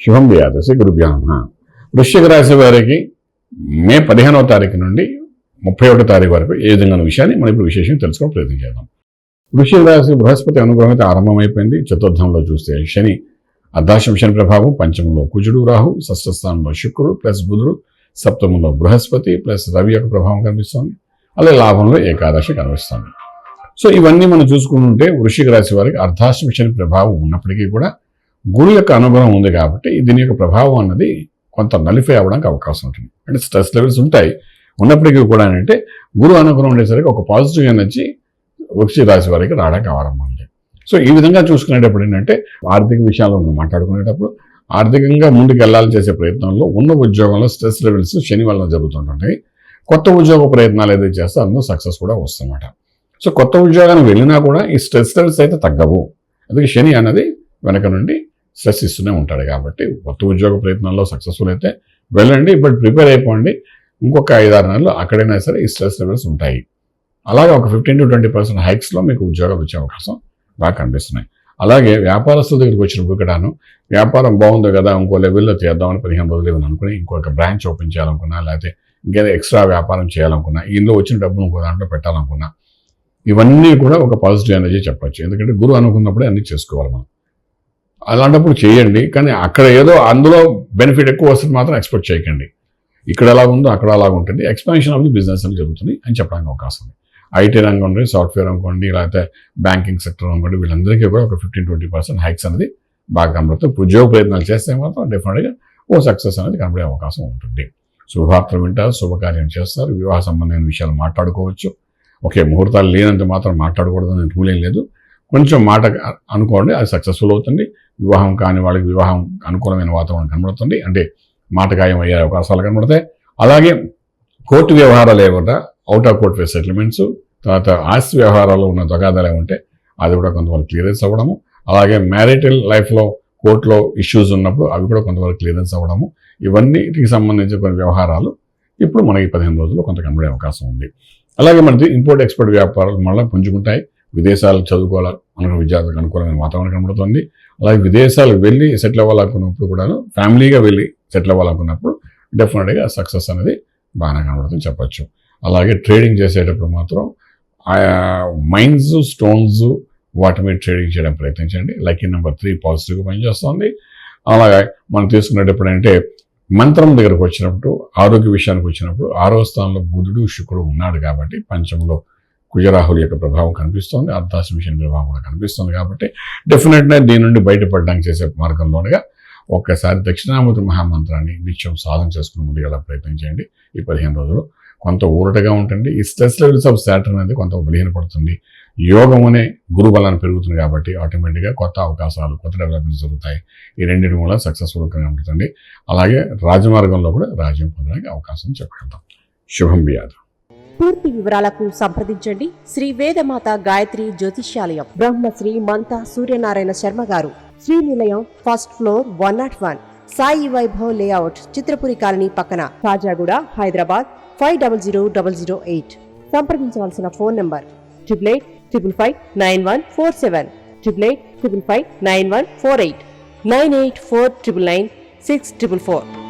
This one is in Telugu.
శుభం వ్యాధి శ్రీ గురుభ్యో నమః. వృశ్చిక రాశి వారికి మే 15వ తారీఖు నుండి 31వ తారీఖు వరకు ఏ విధంగా విషయాన్ని మనం ఇప్పుడు విశేషంగా తెలుసుకోవడం ప్రయత్నం చేద్దాం. వృశ్చిక రాశి బృహస్పతి అనుగ్రహం అయితే ఆరంభమైపోయింది. చతుర్థంలో చూస్తే శని, అర్ధాశ్రమ శని ప్రభావం, పంచమంలో కుజుడు రాహు, షష్ఠ స్థానంలో శుక్రుడు ప్లస్ బుధుడు, సప్తమంలో బృహస్పతి ప్లస్ రవి యొక్క ప్రభావం కనిపిస్తుంది. అలాగే లాభంలో ఏకాదశి కనిపిస్తుంది. సో ఇవన్నీ మనం చూసుకుంటుంటే వృశ్చిక రాశి వారికి అర్ధాశ్రమ శని ప్రభావం ఉన్నప్పటికీ కూడా గురు యొక్క అనుగ్రహం ఉంది కాబట్టి దీని యొక్క ప్రభావం అన్నది కొంత నలిఫై అవ్వడానికి అవకాశం ఉంటుంది. అంటే స్ట్రెస్ లెవెల్స్ ఉంటాయి, ఉన్నప్పటికీ కూడా అంటే గురు అనుగ్రహం ఉండేసరికి ఒక పాజిటివ్ ఎనర్జీ వృశ్చిక రాశి వారికి రావడానికి ఆరంభం ఉంది. సో ఈ విధంగా చూసుకునేటప్పుడు ఏంటంటే ఆర్థిక విషయాల్లో మనం మాట్లాడుకునేటప్పుడు ఆర్థికంగా ముందుకు వెళ్ళాలని చేసే ప్రయత్నంలో ఉన్న ఉద్యోగంలో స్ట్రెస్ లెవెల్స్ శని వల్ల జరుగుతుంటాయి. కొత్త ఉద్యోగ ప్రయత్నాలు ఏదైతే చేస్తే అందులో సక్సెస్ కూడా వస్తుందన్నమాట. సో కొత్త ఉద్యోగానికి వెళ్ళినా కూడా ఈ స్ట్రెస్ లెవెల్స్ అయితే తగ్గవు. అందుకే శని అన్నది వెనక నుండి స్ట్రెస్ ఇస్తూనే ఉంటాడు. కాబట్టి కొత్త ఉద్యోగ ప్రయత్నాల్లో సక్సెస్ఫుల్ అయితే వెళ్ళండి, బట్ ప్రిపేర్ అయిపోండి. ఇంకొక 5-6 నెలలు అక్కడైనా సరే ఈ స్ట్రెస్ లెవెల్స్ ఉంటాయి. అలాగే ఒక 15 to 20% హైక్స్లో మీకు ఉద్యోగాలు వచ్చే అవకాశం బాగా కనిపిస్తున్నాయి. అలాగే వ్యాపారస్తుల దగ్గరికి వచ్చినప్పుడు కూడాను వ్యాపారం బాగుంది కదా, ఇంకో లెవెల్లో చేద్దామని 15 రోజులు ఏమైనా అనుకుని ఇంకొక బ్రాంచ్ ఓపెన్ చేయాలనుకున్నా, లేకపోతే ఇంకేదో ఎక్స్ట్రా వ్యాపారం చేయాలనుకున్నా, ఇందులో వచ్చిన డబ్బులు ఇంకో దాంట్లో పెట్టాలనుకున్నా, ఇవన్నీ కూడా ఒక పాజిటివ్ ఎనర్జీ చెప్పచ్చు. ఎందుకంటే గురువు అనుకున్నప్పుడే అన్నీ చేసుకోవాలి మనం. అలాంటప్పుడు చేయండి, కానీ అక్కడ ఏదో అందులో బెనిఫిట్ ఎక్కువ వస్తుంది మాత్రం ఎక్స్పెక్ట్ చేయకండి. ఇక్కడ ఎలా ఉందో అక్కడ అలాగ ఉంటుంది. ఎక్స్పాన్షన్ ఆఫ్ ది బిజినెస్ అని జరుగుతుంది అని చెప్పడానికి అవకాశం ఉంది. ఐటీ రంగం ఉంది, సాఫ్ట్వేర్ అనుకోండి, లేకపోతే బ్యాంకింగ్ సెక్టర్ అనుకోండి, వీళ్ళందరికీ కూడా ఒక 15-20% హైక్స్ అనేది బాగా కనబడుతుంది. ఉద్యోగ ప్రయత్నాలు చేస్తే మాత్రం డెఫినెట్గా ఓ సక్సెస్ అనేది కనబడే అవకాశం ఉంటుంది. శుభవార్తలు వింటారు, శుభకార్యం చేస్తారు, వివాహ సంబంధమైన విషయాలు మాట్లాడుకోవచ్చు. ఓకే, ముహూర్తాలు లేనంత మాత్రం మాట్లాడకూడదని రూల్ ఏం లేదు. కొంచెం మాట అనుకోండి, అది సక్సెస్ఫుల్ అవుతుంది. వివాహం కాని వాళ్ళకి వివాహం అనుకూలమైన వాతావరణం కనబడుతుంది, అంటే మాట ఖాయం అయ్యే అవకాశాలు కనబడతాయి. అలాగే కోర్టు వ్యవహారాలు ఏమన్నా అవుట్ ఆఫ్ కోర్ట్ సెటిల్మెంట్స్, తర్వాత ఆస్తి వ్యవహారాల్లో ఉన్న తగాదాలు ఏమంటే అది కూడా కొంతవరకు క్లియరెన్స్ అవ్వడము. అలాగే మ్యారిటల్ లైఫ్లో కోర్టులో ఇష్యూస్ ఉన్నప్పుడు అవి కూడా కొంతవరకు క్లియరెన్స్ అవ్వడము. ఇవన్నీటికి సంబంధించిన కొన్ని వ్యవహారాలు ఇప్పుడు మనకి 15 రోజుల్లో కొంత కనబడే అవకాశం ఉంది. అలాగే మనకి ఇంపోర్ట్ ఎక్స్పోర్ట్ వ్యాపారాలు మళ్ళీ పుంజుకుంటాయి. విదేశాలు చదువుకోవాలి అనుకున్న విద్యార్థులకు అనుకూలమైన వాతావరణం కనబడుతుంది. అలాగే విదేశాలు వెళ్ళి సెటిల్ అవ్వాలనుకున్నప్పుడు కూడా ఫ్యామిలీగా వెళ్ళి సెటిల్ అవ్వాలనుకున్నప్పుడు డెఫినెట్గా సక్సెస్ అనేది బాగానే కనబడుతుంది చెప్పచ్చు. అలాగే ట్రేడింగ్ చేసేటప్పుడు మాత్రం మైన్స్, స్టోన్స్ వాటి మీద ట్రేడింగ్ చేయడం ప్రయత్నించండి. లక్కీ నెంబర్ 3 పాజిటివ్గా పనిచేస్తుంది. అలాగే మనం తీసుకునేటప్పుడు అంటే మంత్రం దగ్గరకు వచ్చినప్పుడు, ఆరోగ్య విషయానికి వచ్చినప్పుడు 6వ స్థానంలో బుధుడు శుక్రుడు ఉన్నాడు కాబట్టి పంచంలో కుజరాహుల యొక్క ప్రభావం కనిపిస్తుంది, అర్ధాశ్రమ శని ప్రభావం కూడా కనిపిస్తుంది. కాబట్టి డెఫినెట్గా దీని నుండి బయటపడడానికి చేసే మార్గంలోనుగా ఒక్కసారి దక్షిణామూర్తి మహామంత్రాన్ని నిత్యం సాధన చేసుకుని ముందుగా ప్రయత్నం చేయండి. ఈ 15 రోజులు కొంత ఊరటగా ఉంటుంది. ఈ స్ట్రెస్ లెవెల్స్ ఆఫ్ సాటర్న్ అనేది కొంత బలహీనపడుతుంది. యోగం అనే గురు బలాన్ని పెరుగుతుంది కాబట్టి ఆటోమేటిక్గా కొత్త అవకాశాలు, కొత్త డెవలప్మెంట్స్ జరుగుతాయి. ఈ రెండింటి వల్ల సక్సెస్ఫుల్గా ఉంటుంది. అలాగే రాజమార్గంలో కూడా రాజ్యం పొందడానికి అవకాశం చెప్పగలుగుతాం. శుభం వ్యాధి. పూర్తి వివరాలకు సంప్రదించండి శ్రీ వేదమాత గాయత్రి జ్యోతిష్యాలయం, బ్రహ్మశ్రీ మంతా సూర్యనారాయణ శర్మ గారు, Srinilayam, first floor, 101, Sai Vaibhav layout, Chitrapuri colony పక్కన, కాజాగూడ, హైదరాబాద్ 500008. సంప్రదించవలసిన ఫోన్ నంబర్ 8855559147, 8855559148, 9849996644.